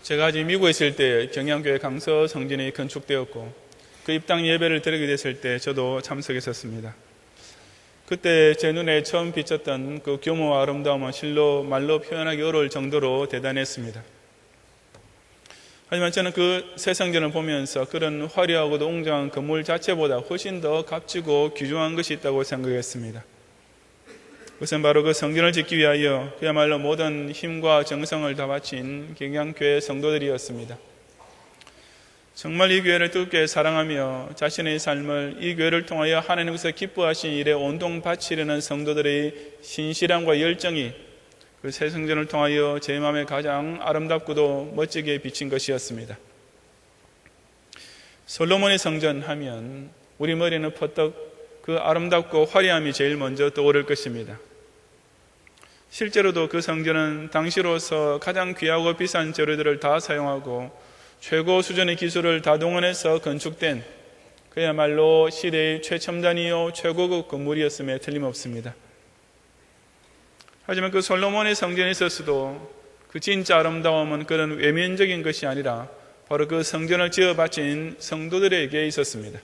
제가 아직 미국에 있을 때 경양교회 강서 성전이 건축되었고 그 입당 예배를 드리게 됐을 때 저도 참석했었습니다. 그때 제 눈에 처음 비쳤던 그 규모와 아름다움은 실로 말로 표현하기 어려울 정도로 대단했습니다. 하지만 저는 그 새 성전을 보면서 그런 화려하고도 웅장한 건물 자체보다 훨씬 더 값지고 귀중한 것이 있다고 생각했습니다. 그것은 바로 그 성전을 짓기 위하여 그야말로 모든 힘과 정성을 다 바친 경양교회 성도들이었습니다. 정말 이 교회를 뜨겁게 사랑하며 자신의 삶을 이 교회를 통하여 하나님께서 기뻐하신 일에 온통 바치려는 성도들의 신실함과 열정이 그 새 성전을 통하여 제 마음에 가장 아름답고도 멋지게 비친 것이었습니다. 솔로몬의 성전 하면 우리 머리는 퍼뜩 그 아름답고 화려함이 제일 먼저 떠오를 것입니다. 실제로도 그 성전은 당시로서 가장 귀하고 비싼 재료들을 다 사용하고 최고 수준의 기술을 다 동원해서 건축된 그야말로 시대의 최첨단이요 최고급 건물이었음에 틀림없습니다. 하지만 그 솔로몬의 성전에 있어서도 그 진짜 아름다움은 그런 외면적인 것이 아니라 바로 그 성전을 지어 바친 성도들에게 있었습니다.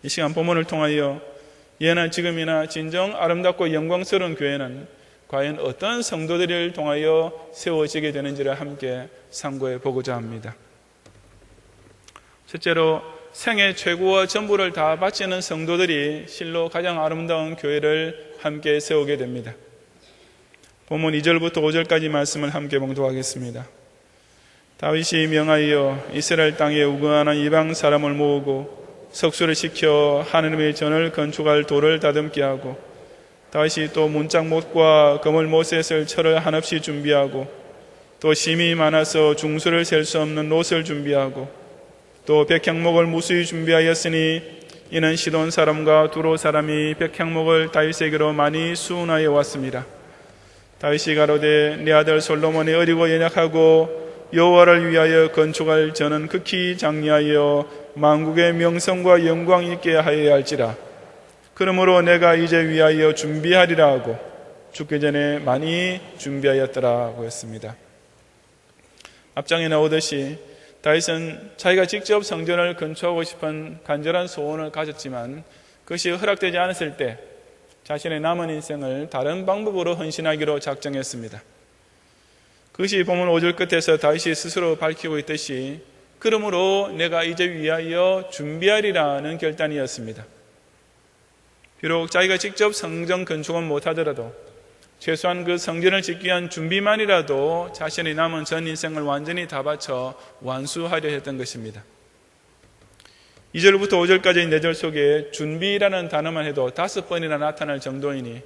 이 시간 본문을 통하여 예나 지금이나 진정 아름답고 영광스러운 교회는 과연 어떤 성도들을 통하여 세워지게 되는지를 함께 상고해 보고자 합니다. 첫째로 생애 최고와 전부를 다 바치는 성도들이 실로 가장 아름다운 교회를 함께 세우게 됩니다. 본문 2절부터 5절까지 말씀을 함께 봉독하겠습니다. 다윗이 명하여 이스라엘 땅에 우거하는 이방 사람을 모으고 석수를 시켜 하느님의 전을 건축할 돌을 다듬게 하고 다윗이 또 문짝못과 그물 못셋을 철을 한없이 준비하고 또 심이 많아서 중수를 셀 수 없는 롯을 준비하고 또 백향목을 무수히 준비하였으니 이는 시돈 사람과 두로 사람이 백향목을 다윗에게로 많이 수운하여 왔습니다. 다윗이 가로되 내 아들 솔로몬이 어리고 연약하고 여호와를 위하여 건축할 전은 극히 장리하여 만국의 명성과 영광 있게 하여야 할지라. 그러므로 내가 이제 위하여 준비하리라 하고 죽기 전에 많이 준비하였더라고 했습니다. 앞장에 나오듯이 다윗은 자기가 직접 성전을 건축하고 싶은 간절한 소원을 가졌지만 그것이 허락되지 않았을 때 자신의 남은 인생을 다른 방법으로 헌신하기로 작정했습니다. 그것이 본문 5절 끝에서 다윗이 스스로 밝히고 있듯이 그러므로 내가 이제 위하여 준비하리라는 결단이었습니다. 비록 자기가 직접 성전 건축은 못하더라도 최소한 그 성전을 짓기 위한 준비만이라도 자신의 남은 전 인생을 완전히 다 바쳐 완수하려 했던 것입니다. 2절부터 5절까지 4절 속에 준비라는 단어만 해도 5번이나 나타날 정도이니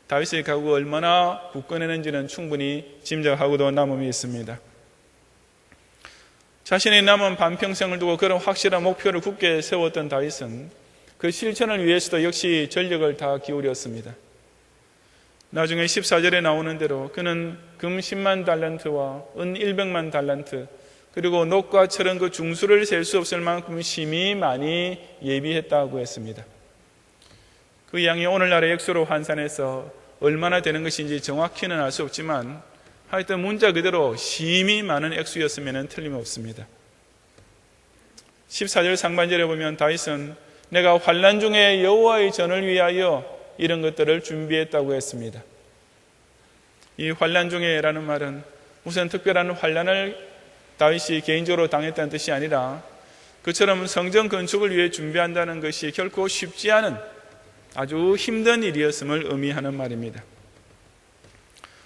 다윗의 각오가 얼마나 굳건했는지는 충분히 짐작하고도 남음이 있습니다. 자신의 남은 반평생을 두고 그런 확실한 목표를 굳게 세웠던 다윗은 그 실천을 위해서도 역시 전력을 다 기울였습니다. 나중에 14절에 나오는 대로 그는 금 10만 달란트와 은 100만 달란트 그리고 녹과 철은 그 중수를 셀 수 없을 만큼 심히 많이 예비했다고 했습니다. 그 양이 오늘날의 액수로 환산해서 얼마나 되는 것인지 정확히는 알 수 없지만 하여튼 문자 그대로 심히 많은 액수였으면 틀림없습니다. 14절 상반절에 보면 다윗은 내가 환난 중에 여호와의 전을 위하여 이런 것들을 준비했다고 했습니다. 이 환난 중에라는 말은 무슨 특별한 환난을 다윗이 개인적으로 당했다는 뜻이 아니라 그처럼 성전 건축을 위해 준비한다는 것이 결코 쉽지 않은 아주 힘든 일이었음을 의미하는 말입니다.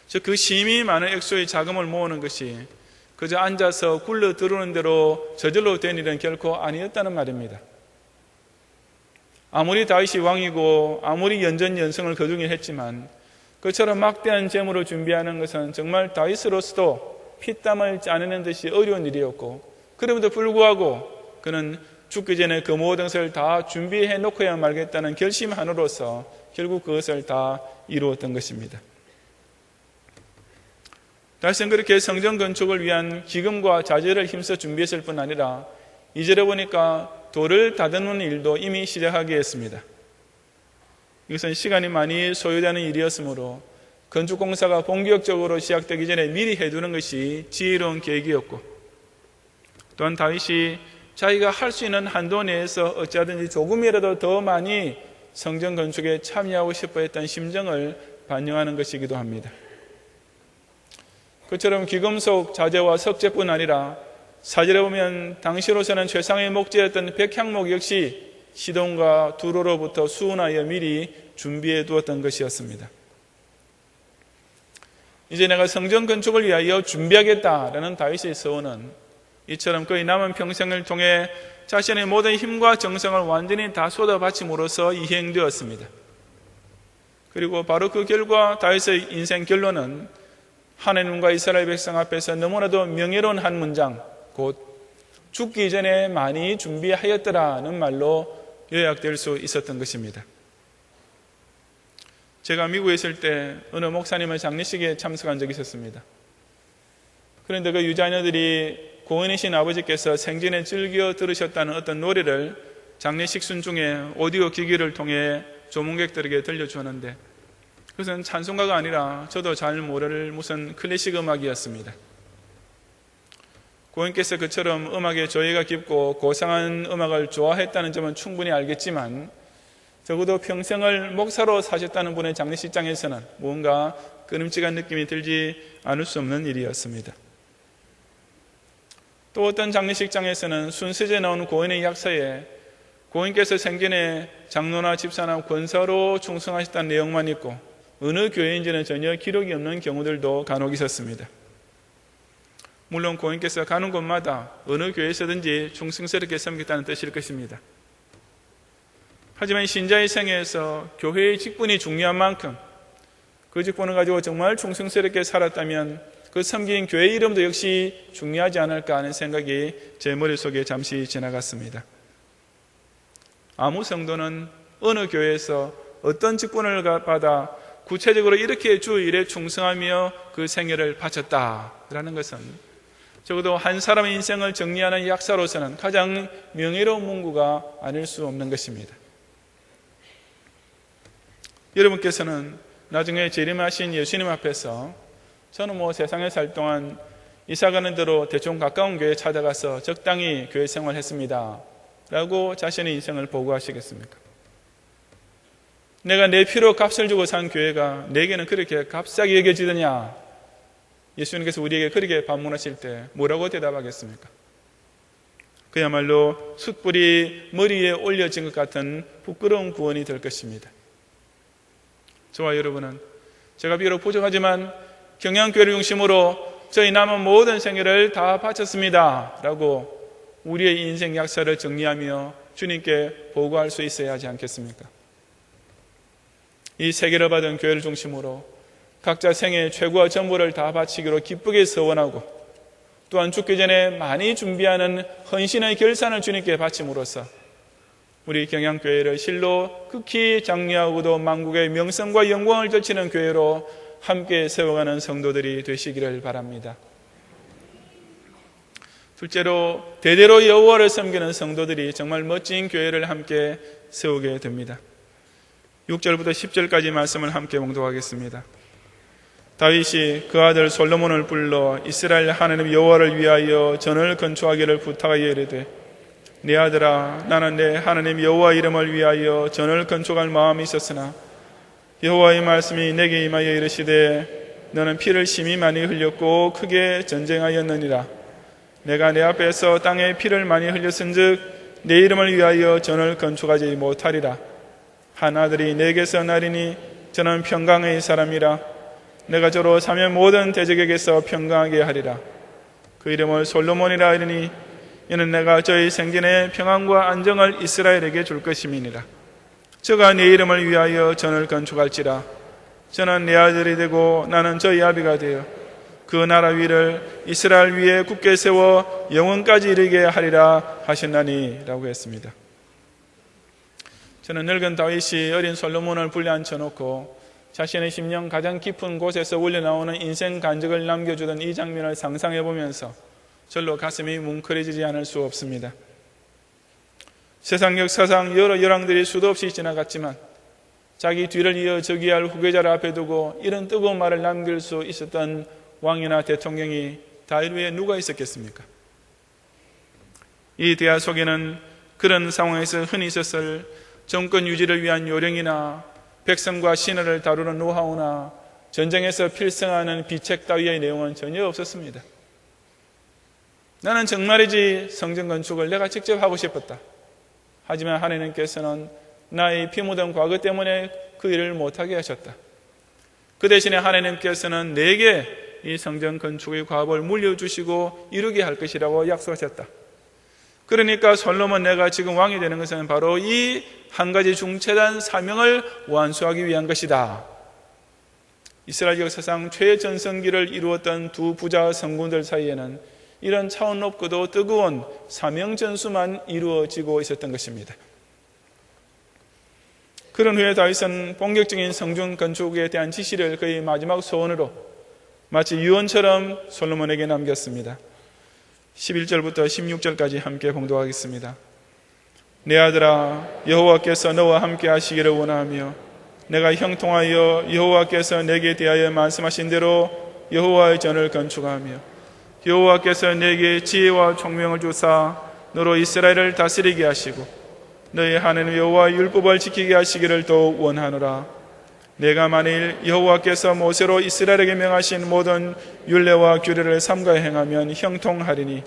즉 그 심히 많은 액수의 자금을 모으는 것이 그저 앉아서 굴러 들어오는 대로 저절로 된 일은 결코 아니었다는 말입니다. 아무리 다윗이 왕이고 아무리 연전연승을 거두긴 했지만 그처럼 막대한 재물을 준비하는 것은 정말 다윗으로서도 피땀을 짜내는 듯이 어려운 일이었고 그럼에도 불구하고 그는 죽기 전에 그 모든 것을 다 준비해 놓고야 말겠다는 결심 하나로서 결국 그것을 다 이루었던 것입니다. 다윗은 그렇게 성전 건축을 위한 기금과 자재를 힘써 준비했을 뿐 아니라 2절에 보니까 돌을 다듬는 일도 이미 시작하게 했습니다. 이것은 시간이 많이 소요되는 일이었으므로 건축공사가 본격적으로 시작되기 전에 미리 해두는 것이 지혜로운 계획이었고, 또한 다윗이 자기가 할 수 있는 한도 내에서 어찌하든지 조금이라도 더 많이 성전 건축에 참여하고 싶어 했던 심정을 반영하는 것이기도 합니다. 그처럼 귀금속 자재와 석재뿐 아니라 사절에 보면 당시로서는 최상의 목재였던 백향목 역시 시돈과 두로로부터 수운하여 미리 준비해 두었던 것이었습니다. 이제 내가 성전 건축을 위하여 준비하겠다라는 다윗의 서원은 이처럼 그의 남은 평생을 통해 자신의 모든 힘과 정성을 완전히 다 쏟아바침으로써 이행되었습니다. 그리고 바로 그 결과 다윗의 인생 결론은 하나님과 이스라엘 백성 앞에서 너무나도 명예로운 한 문장, 곧 죽기 전에 많이 준비하였더라는 말로 요약될 수 있었던 것입니다. 제가 미국에 있을 때 어느 목사님의 장례식에 참석한 적이 있었습니다. 그런데 그 유자녀들이 고인이신 아버지께서 생전에 즐겨 들으셨다는 어떤 노래를 장례식 순중에 오디오 기기를 통해 조문객들에게 들려주었는데, 그것은 찬송가가 아니라 저도 잘 모를 무슨 클래식 음악이었습니다. 고인께서 그처럼 음악에 조예가 깊고 고상한 음악을 좋아했다는 점은 충분히 알겠지만, 적어도 평생을 목사로 사셨다는 분의 장례식장에서는 뭔가 끄림직한 느낌이 들지 않을 수 없는 일이었습니다. 또 어떤 장례식장에서는 순서지에 나오는 고인의 약서에 고인께서 생전에 장로나 집사나 권사로 충성하셨다는 내용만 있고 어느 교회인지는 전혀 기록이 없는 경우들도 간혹 있었습니다. 물론 고인께서 가는 곳마다 어느 교회에서든지 충성스럽게 섬겼다는 뜻일 것입니다. 하지만 신자의 생애에서 교회의 직분이 중요한 만큼 그 직분을 가지고 정말 충성스럽게 살았다면 그 섬긴 교회 이름도 역시 중요하지 않을까 하는 생각이 제 머릿속에 잠시 지나갔습니다. 아무 성도는 어느 교회에서 어떤 직분을 받아 구체적으로 이렇게 주 일에 충성하며 그 생애를 바쳤다라는 것은 적어도 한 사람의 인생을 정리하는 약사로서는 가장 명예로운 문구가 아닐 수 없는 것입니다. 여러분께서는 나중에 재림하신 예수님 앞에서 저는 세상에 살 동안 이사가는 대로 대충 가까운 교회에 찾아가서 적당히 교회 생활했습니다 라고 자신의 인생을 보고하시겠습니까? 내가 내 피로 값을 주고 산 교회가 내게는 그렇게 값싸게 여겨지더냐? 예수님께서 우리에게 그렇게 반문하실 때 뭐라고 대답하겠습니까? 그야말로 숯불이 머리에 올려진 것 같은 부끄러운 구원이 될 것입니다. 저와 여러분은 제가 비록 부족하지만 경양교회를 중심으로 저희 남은 모든 생애를 다 바쳤습니다 라고 우리의 인생 약사를 정리하며 주님께 보고할 수 있어야 하지 않겠습니까? 이 세계를 받은 교회를 중심으로 각자 생애의 최고와 전부를 다 바치기로 기쁘게 서원하고, 또한 죽기 전에 많이 준비하는 헌신의 결산을 주님께 바침으로써 우리 경양교회를 실로 극히 장려하고도 만국의 명성과 영광을 펼치는 교회로 함께 세워가는 성도들이 되시기를 바랍니다. 둘째로 대대로 여호와를 섬기는 성도들이 정말 멋진 교회를 함께 세우게 됩니다. 6절부터 10절까지 말씀을 함께 봉독하겠습니다. 다윗이 그 아들 솔로몬을 불러 이스라엘 하나님 여호와를 위하여 전을 건축하기를 부탁하여 이르되, 내 아들아, 나는 내 하나님 여호와 이름을 위하여 전을 건축할 마음이 있었으나 여호와의 말씀이 내게 임하여 이르시되, 너는 피를 심히 많이 흘렸고 크게 전쟁하였느니라. 내가 내 앞에서 땅에 피를 많이 흘렸은즉 내 이름을 위하여 전을 건축하지 못하리라. 한 아들이 내게서 나리니 저는 평강의 사람이라. 내가 저로 사면 모든 대적에게서 평강하게 하리라. 그 이름을 솔로몬이라 하리니 이는 내가 저의 생전에 평안과 안정을 이스라엘에게 줄 것임이니라. 저가 내 이름을 위하여 전을 건축할지라. 저는 내 아들이 되고 나는 저의 아비가 되어 그 나라 위를 이스라엘 위에 굳게 세워 영원까지 이르게 하리라 하셨나니 라고 했습니다. 저는 늙은 다윗이 어린 솔로몬을 불려앉혀놓고 자신의 심령 가장 깊은 곳에서 울려나오는 인생 간증을 남겨주던 이 장면을 상상해보면서 절로 가슴이 뭉클해지지 않을 수 없습니다. 세상 역사상 여러 열왕들이 수도 없이 지나갔지만 자기 뒤를 이어 즉위할 후계자를 앞에 두고 이런 뜨거운 말을 남길 수 있었던 왕이나 대통령이 다윗 위에 누가 있었겠습니까? 이 대화 속에는 그런 상황에서 흔히 있었을 정권 유지를 위한 요령이나 백성과 신하를 다루는 노하우나 전쟁에서 필승하는 비책 따위의 내용은 전혀 없었습니다. 나는 정말이지 성전 건축을 내가 직접 하고 싶었다. 하지만 하나님께서는 나의 피 묻은 과거 때문에 그 일을 못하게 하셨다. 그 대신에 하나님께서는 내게 이 성전 건축의 과업을 물려주시고 이루게 할 것이라고 약속하셨다. 그러니까 솔로몬 내가 지금 왕이 되는 것은 바로 이 한 가지 중체단 사명을 완수하기 위한 것이다. 이스라엘 역사상 최전성기를 이루었던 두 부자 성군들 사이에는 이런 차원 높고도 뜨거운 사명 전수만 이루어지고 있었던 것입니다. 그런 후에 다윗은 본격적인 성전 건축에 대한 지시를 그의 마지막 소원으로 마치 유언처럼 솔로몬에게 남겼습니다. 11절부터 16절까지 함께 봉독하겠습니다. 내 아들아, 여호와께서 너와 함께 하시기를 원하며 내가 형통하여 여호와께서 내게 대하여 말씀하신 대로 여호와의 전을 건축하며 여호와께서 내게 지혜와 총명을 주사 너로 이스라엘을 다스리게 하시고 너희 하나님 여호와의 율법을 지키게 하시기를 더욱 원하노라. 내가 만일 여호와께서 모세로 이스라엘에게 명하신 모든 율례와 규례를 삼가해 행하면 형통하리니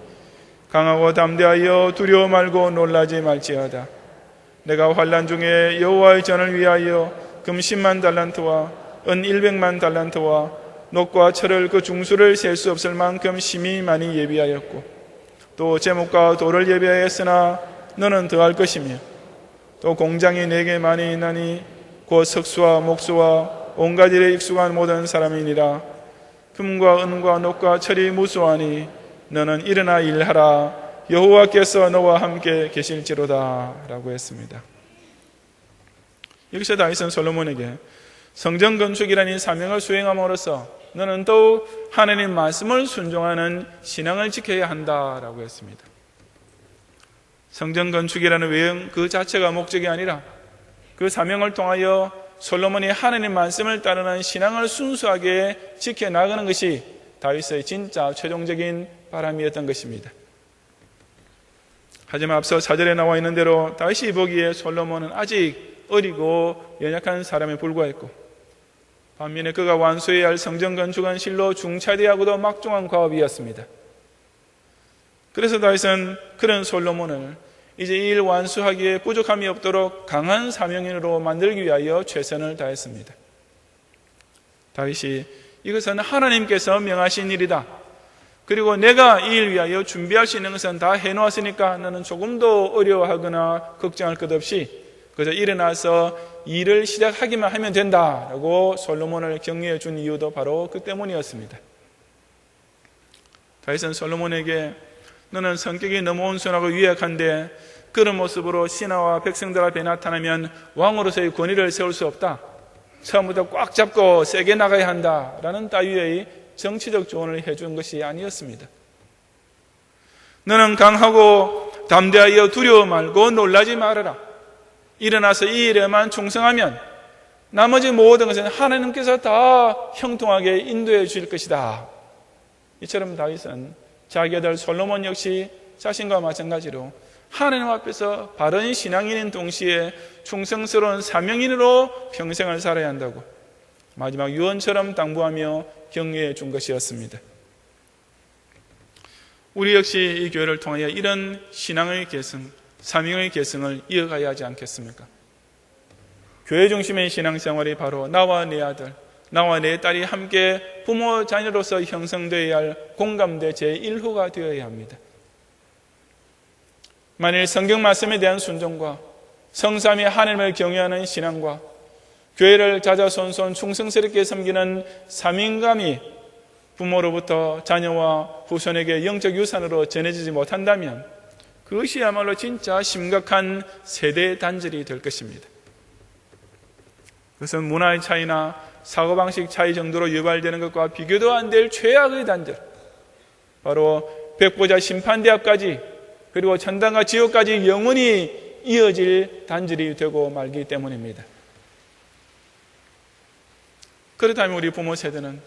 강하고 담대하여 두려워 말고 놀라지 말지어다. 내가 환난 중에 여호와의 전을 위하여 금 10만 달란트와 은 100만 달란트와 녹과 철을 그 중수를 셀 수 없을 만큼 심히 많이 예비하였고 또 제목과 돌을 예비하였으나 너는 더할 것이며 또 공장이 내게 많이 있나니 곧 석수와 목수와 온갖 일에 익숙한 모든 사람이니라. 금과 은과 녹과 철이 무수하니 너는 일어나 일하라. 여호와께서 너와 함께 계실지로다 라고 했습니다. 여기서 다윗은 솔로몬에게 성전 건축이라는 사명을 수행함으로써 너는 더욱 하나님 말씀을 순종하는 신앙을 지켜야 한다라고 했습니다. 성전 건축이라는 외형 그 자체가 목적이 아니라 그 사명을 통하여 솔로몬이 하나님 말씀을 따르는 신앙을 순수하게 지켜나가는 것이 다윗의 진짜 최종적인 바람이었던 것입니다. 하지만 앞서 4절에 나와 있는 대로 다윗이 보기에 솔로몬은 아직 어리고 연약한 사람에 불과했고 반면에 그가 완수해야 할 성전 건축은 실로 중차대하고도 막중한 과업이었습니다. 그래서 다윗은 그런 솔로몬을 이제 이 일 완수하기에 부족함이 없도록 강한 사명인으로 만들기 위하여 최선을 다했습니다. 다윗이 이것은 하나님께서 명하신 일이다. 그리고 내가 이 일 위하여 준비할 수 있는 것은 다 해놓았으니까 너는 조금도 어려워하거나 걱정할 것 없이 그저 일어나서 일을 시작하기만 하면 된다라고 솔로몬을 격려해 준 이유도 바로 그 때문이었습니다. 다윗은 솔로몬에게 너는 성격이 너무 온순하고 유약한데 그런 모습으로 신하와 백성들 앞에 나타나면 왕으로서의 권위를 세울 수 없다. 처음부터 꽉 잡고 세게 나가야 한다라는 따위의 정치적 조언을 해준 것이 아니었습니다. 너는 강하고 담대하여 두려워 말고 놀라지 말아라. 일어나서 이 일에만 충성하면 나머지 모든 것은 하나님께서 다 형통하게 인도해 주실 것이다. 이처럼 다윗은 자기 아들 솔로몬 역시 자신과 마찬가지로 하나님 앞에서 바른 신앙인인 동시에 충성스러운 사명인으로 평생을 살아야 한다고 마지막 유언처럼 당부하며 격려해 준 것이었습니다. 우리 역시 이 교회를 통하여 이런 신앙의 계승, 사명의 계승을 이어가야 하지 않겠습니까? 교회 중심의 신앙생활이 바로 나와 내 아들, 나와 내 딸이 함께 부모 자녀로서 형성되어야 할 공감대 제1호가 되어야 합니다. 만일 성경 말씀에 대한 순종과 성삼위 하나님을 경외하는 신앙과 교회를 자자손손 충성스럽게 섬기는 사명감이 부모로부터 자녀와 후손에게 영적 유산으로 전해지지 못한다면 그것이야말로 진짜 심각한 세대 단절이 될 것입니다. 그것은 문화의 차이나 사고방식 차이 정도로 유발되는 것과 비교도 안 될 최악의 단절, 바로 백보자 심판대합까지 그리고 천당과 지옥까지 영원히 이어질 단절이 되고 말기 때문입니다. 그렇다면 우리 부모 세대는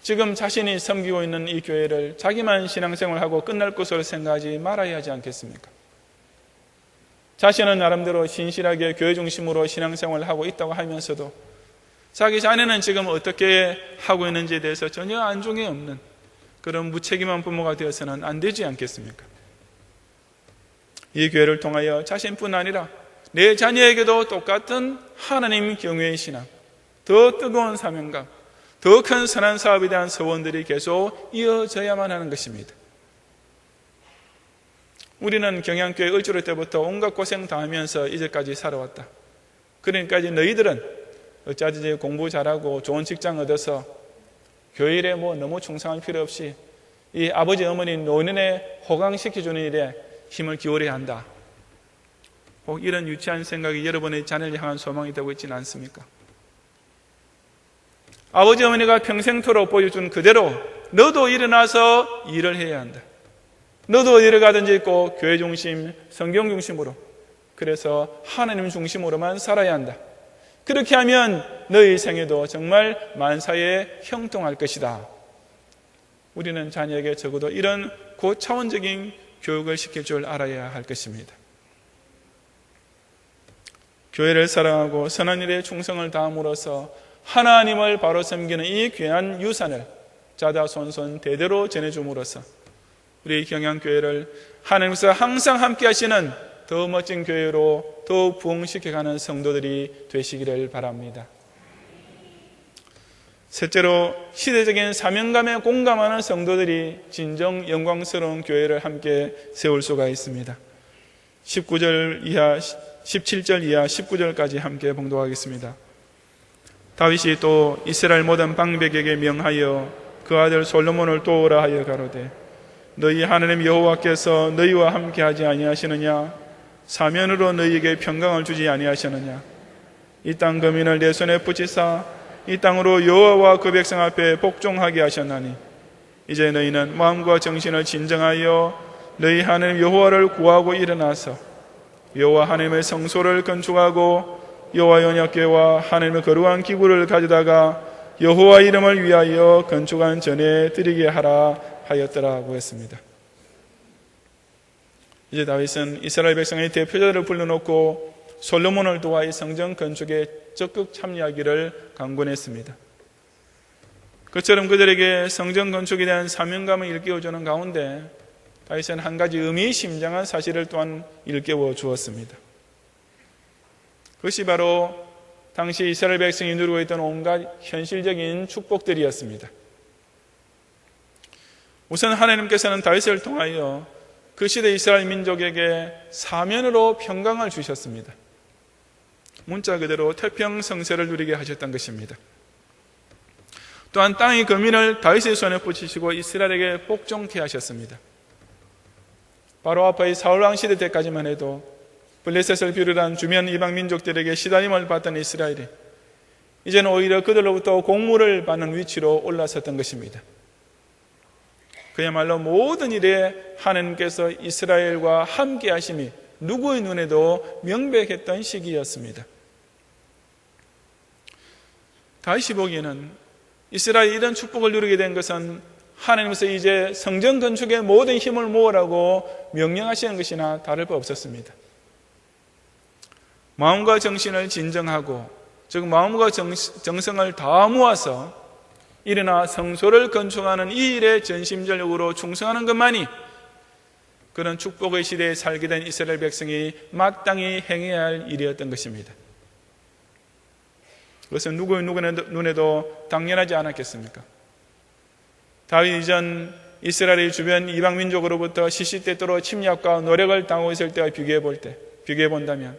지금 자신이 섬기고 있는 이 교회를 자기만 신앙생활하고 끝날 것으로 생각하지 말아야 하지 않겠습니까? 자신은 나름대로 신실하게 교회 중심으로 신앙생활을 하고 있다고 하면서도 자기 자녀는 지금 어떻게 하고 있는지에 대해서 전혀 안중에 없는 그런 무책임한 부모가 되어서는 안 되지 않겠습니까? 이 교회를 통하여 자신뿐 아니라 내 자녀에게도 똑같은 하나님 경외의 신앙, 더 뜨거운 사명감, 더 큰 선한 사업에 대한 소원들이 계속 이어져야만 하는 것입니다. 우리는 경양교회 을주로 때부터 온갖 고생 당하면서 이제까지 살아왔다. 그러니까 이제 너희들은 어쩌지 이제 공부 잘하고 좋은 직장 얻어서 교일에 너무 충성할 필요 없이 이 아버지 어머니 노년에 호강시켜주는 일에 힘을 기울여야 한다. 꼭 이런 유치한 생각이 여러분의 자녀를 향한 소망이 되고 있지는 않습니까? 아버지 어머니가 평생토록 보여준 그대로 너도 일어나서 일을 해야 한다. 너도 어디를 가든지 꼭 교회 중심, 성경 중심으로, 그래서 하나님 중심으로만 살아야 한다. 그렇게 하면 너희 생애도 정말 만사에 형통할 것이다. 우리는 자녀에게 적어도 이런 고차원적인 교육을 시킬 줄 알아야 할 것입니다. 교회를 사랑하고 선한 일에 충성을 다함으로써 하나님을 바로 섬기는 이 귀한 유산을 자다손손 대대로 전해줌으로써 우리 경양교회를 하나님께서 항상 함께 하시는 더 멋진 교회로 더욱 부흥시켜가는 성도들이 되시기를 바랍니다. 셋째로, 시대적인 사명감에 공감하는 성도들이 진정 영광스러운 교회를 함께 세울 수가 있습니다. 19절 이하, 17절 이하 19절까지 함께 봉독하겠습니다. 다윗이 또 이스라엘 모든 방백에게 명하여 그 아들 솔로몬을 도우라 하여 가로되 너희 하나님 여호와께서 너희와 함께하지 아니하시느냐? 사면으로 너희에게 평강을 주지 아니하시느냐? 이 땅 거민을 내 손에 붙이사 이 땅으로 여호와와 그 백성 앞에 복종하게 하셨나니 이제 너희는 마음과 정신을 진정하여 너희 하나님 여호와를 구하고 일어나서 여호와 하나님의 성소를 건축하고 여호와 언약궤와 하나님의 거룩한 기구를 가져다가 여호와 이름을 위하여 건축한 전에 드리게 하라 하였더라고 했습니다. 이제 다윗은 이스라엘 백성의 대표자들을 불러놓고 솔로몬을 도와 이 성전 건축에 적극 참여하기를 강권했습니다. 그처럼 그들에게 성전 건축에 대한 사명감을 일깨워주는 가운데 다윗은 한 가지 의미심장한 사실을 또한 일깨워 주었습니다. 그것이 바로 당시 이스라엘 백성이 누리고 있던 온갖 현실적인 축복들이었습니다. 우선 하나님께서는 다윗을 통하여 그 시대 이스라엘 민족에게 사면으로 평강을 주셨습니다. 문자 그대로 태평성세를 누리게 하셨던 것입니다. 또한 땅의 거민을 다윗의 손에 붙이시고 이스라엘에게 복종케 하셨습니다. 바로 아파의 사울왕 시대 때까지만 해도 블레셋을 비롯한 주변 이방 민족들에게 시달림을 받던 이스라엘이 이제는 오히려 그들로부터 공물을 받는 위치로 올라섰던 것입니다. 그야말로 모든 일에 하나님께서 이스라엘과 함께 하심이 누구의 눈에도 명백했던 시기였습니다. 다윗이 보기에는 이스라엘이 이런 축복을 누리게 된 것은 하나님께서 이제 성전 건축에 모든 힘을 모으라고 명령하시는 것이나 다를 바 없었습니다. 마음과 정신을 진정하고, 즉 마음과 정성을 다 모아서 일어나 성소를 건축하는 이 일에 전심전력으로 충성하는 것만이 그런 축복의 시대에 살게 된 이스라엘 백성이 마땅히 행해야 할 일이었던 것입니다. 그것은 누구의 눈에도 당연하지 않았겠습니까? 다윗 이전 이스라엘의 주변 이방 민족으로부터 시시때때로 침략과 노력을 당하고 있을 때와 비교해 본다면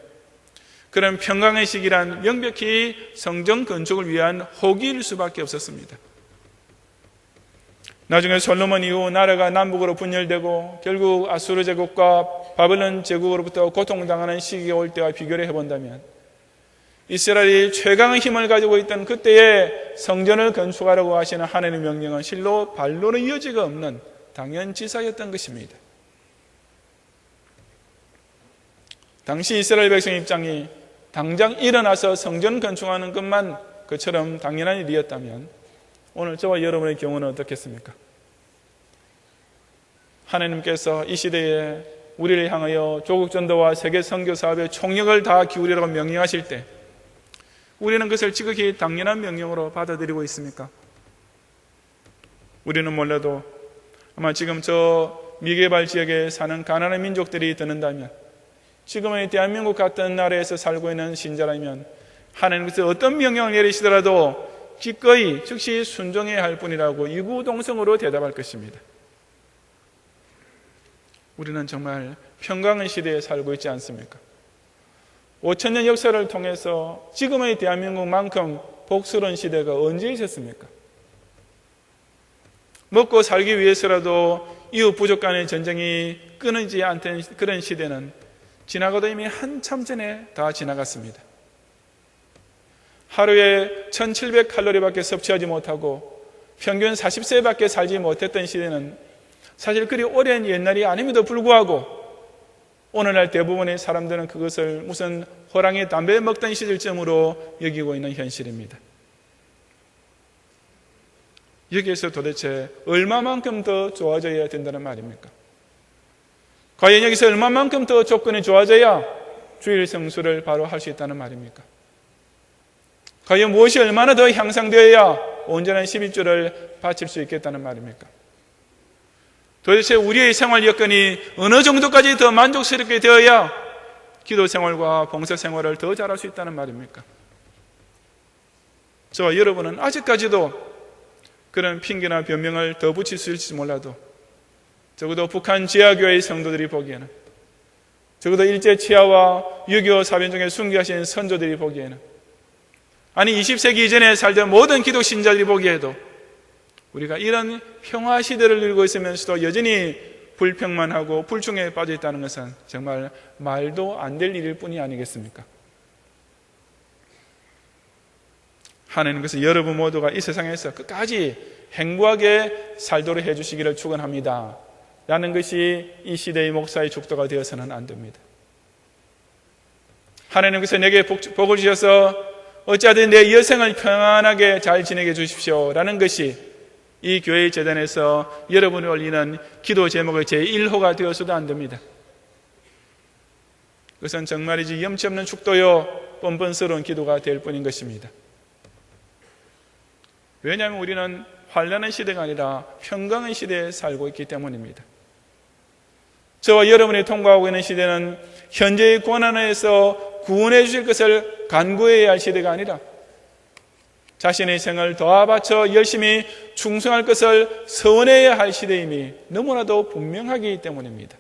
그런 평강의 시기란 명백히 성전 건축을 위한 호기일 수밖에 없었습니다. 나중에 솔로몬 이후 나라가 남북으로 분열되고 결국 아수르 제국과 바벨론 제국으로부터 고통당하는 시기가 올 때와 비교를 해본다면 이스라엘이 최강의 힘을 가지고 있던 그때에 성전을 건축하라고 하시는 하나님의 명령은 실로 반론의 여지가 없는 당연지사였던 것입니다. 당시 이스라엘 백성 입장이 당장 일어나서 성전 건축하는 것만 그처럼 당연한 일이었다면 오늘 저와 여러분의 경우는 어떻겠습니까? 하나님께서 이 시대에 우리를 향하여 조국 전도와 세계 선교 사업에 총력을 다 기울이라고 명령하실 때 우리는 그것을 지극히 당연한 명령으로 받아들이고 있습니까? 우리는 몰라도 아마 지금 저 미개발 지역에 사는 가난한 민족들이 듣는다면, 지금의 대한민국 같은 나라에서 살고 있는 신자라면 하나님께서 어떤 명령을 내리시더라도 기꺼이 즉시 순종해야 할 뿐이라고 이구동성으로 대답할 것입니다. 우리는 정말 평강의 시대에 살고 있지 않습니까? 5,000년 역사를 통해서 지금의 대한민국만큼 복스러운 시대가 언제 있었습니까? 먹고 살기 위해서라도 이웃 부족 간의 전쟁이 끊이지 않던 그런 시대는 지나가도 이미 한참 전에 다 지나갔습니다. 하루에 1700칼로리밖에 섭취하지 못하고 평균 40세밖에 살지 못했던 시대는 사실 그리 오랜 옛날이 아님에도 불구하고 오늘날 대부분의 사람들은 그것을 무슨 호랑이 담배 먹던 시절쯤으로 여기고 있는 현실입니다. 여기에서 도대체 얼마만큼 더 좋아져야 된다는 말입니까? 과연 여기서 얼마만큼 더 조건이 좋아져야 주일 성수를 바로 할 수 있다는 말입니까? 과연 무엇이 얼마나 더 향상되어야 온전한 11조를 바칠 수 있겠다는 말입니까? 도대체 우리의 생활 여건이 어느 정도까지 더 만족스럽게 되어야 기도 생활과 봉사 생활을 더 잘할 수 있다는 말입니까? 저와 여러분은 아직까지도 그런 핑계나 변명을 더 붙일 수 있을지 몰라도 적어도 북한 지하교회의 성도들이 보기에는, 적어도 일제 치하와 6.25 사변 중에 순교하신 선조들이 보기에는, 아니 20세기 이전에 살던 모든 기독 신자들이 보기에도 우리가 이런 평화 시대를 누리고 있으면서도 여전히 불평만 하고 불충에 빠져 있다는 것은 정말 말도 안 될 일일 뿐이 아니겠습니까? 하나님께서 여러분 모두가 이 세상에서 끝까지 행복하게 살도록 해주시기를 축원합니다 라는 것이 이 시대의 목사의 축도가 되어서는 안 됩니다. 하나님께서 내게 복을 주셔서 어찌하든 내 여생을 평안하게 잘 지내게 해주십시오 라는 것이 이 교회의 재단에서 여러분이 올리는 기도 제목의 제1호가 되어서도 안 됩니다. 그것은 정말이지 염치 없는 축도요 뻔뻔스러운 기도가 될 뿐인 것입니다. 왜냐하면 우리는 환난의 시대가 아니라 평강의 시대에 살고 있기 때문입니다. 저와 여러분이 통과하고 있는 시대는 현재의 고난에서 구원해 주실 것을 간구해야 할 시대가 아니라 자신의 생을 더 바쳐 열심히 충성할 것을 서원해야 할 시대임이 너무나도 분명하기 때문입니다.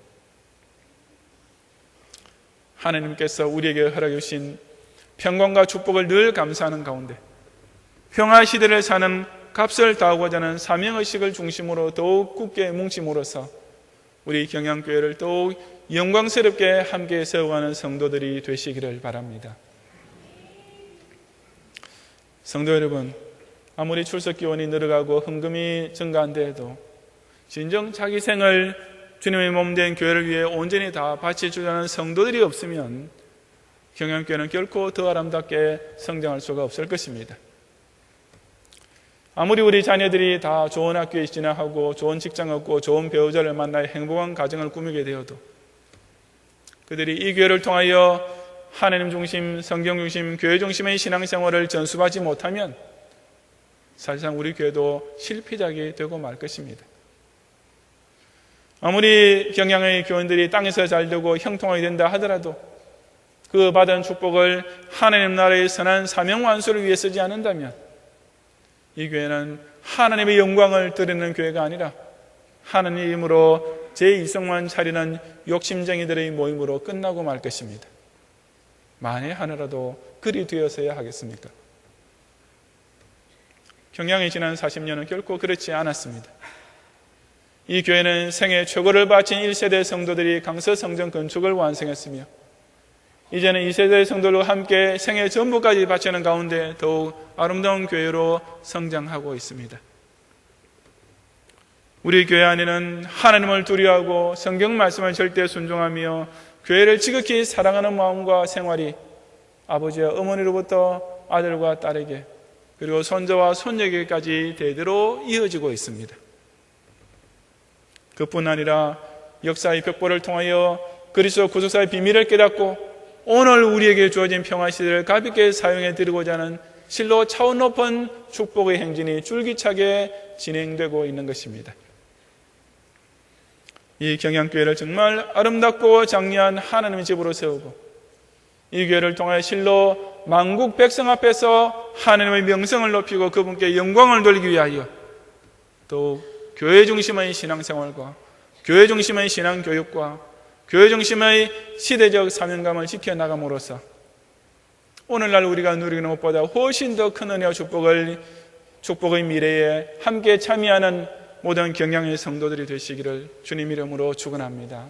하나님께서 우리에게 허락해 주신 평강과 축복을 늘 감사하는 가운데 평화 시대를 사는 값을 다하고자 하는 사명의식을 중심으로 더욱 굳게 뭉침으로써 우리 경양교회를 더욱 영광스럽게 함께 세워가는 성도들이 되시기를 바랍니다. 성도 여러분, 아무리 출석 기원이 늘어가고 헌금이 증가한다 해도 진정 자기 생을 주님의 몸된 교회를 위해 온전히 다 바쳐주려는 성도들이 없으면 경양교회는 결코 더 아름답게 성장할 수가 없을 것입니다. 아무리 우리 자녀들이 다 좋은 학교에 진학하고 좋은 직장 얻고 좋은 배우자를 만나 행복한 가정을 꾸미게 되어도 그들이 이 교회를 통하여 하나님 중심, 성경 중심, 교회 중심의 신앙생활을 전수받지 못하면 사실상 우리 교회도 실패작이 되고 말 것입니다. 아무리 경양의 교원들이 땅에서 잘 되고 형통하게 된다 하더라도 그 받은 축복을 하나님 나라의 선한 사명 완수를 위해 쓰지 않는다면 이 교회는 하나님의 영광을 드리는 교회가 아니라 하나님의 이름으로 제2성만 차리는 욕심쟁이들의 모임으로 끝나고 말 것입니다. 만에 하나라도 그리 되어서야 하겠습니까? 경양이 지난 40년은 결코 그렇지 않았습니다. 이 교회는 생애 최고를 바친 1세대 성도들이 강서성전 건축을 완성했으며 이제는 2세대 성도들과 함께 생애 전부까지 바치는 가운데 더욱 아름다운 교회로 성장하고 있습니다. 우리 교회 안에는 하나님을 두려워하고 성경 말씀을 절대 순종하며 교회를 지극히 사랑하는 마음과 생활이 아버지와 어머니로부터 아들과 딸에게 그리고 손자와 손녀에게까지 대대로 이어지고 있습니다. 그뿐 아니라 역사의 벽보를 통하여 그리스도 구속사의 비밀을 깨닫고 오늘 우리에게 주어진 평화시대를 가볍게 사용해 드리고자 하는 실로 차원 높은 축복의 행진이 줄기차게 진행되고 있는 것입니다. 이 경양교회를 정말 아름답고 장려한 하나님의 집으로 세우고 이 교회를 통해 실로 만국 백성 앞에서 하나님의 명성을 높이고 그분께 영광을 돌리기 위하여 또 교회 중심의 신앙생활과 교회 중심의 신앙교육과 교회 중심의 시대적 사명감을 지켜나감으로써 오늘날 우리가 누리는 것보다 훨씬 더 큰 은혜와 축복의 미래에 함께 참여하는 모든 경양의 성도들이 되시기를 주님 이름으로 축원합니다.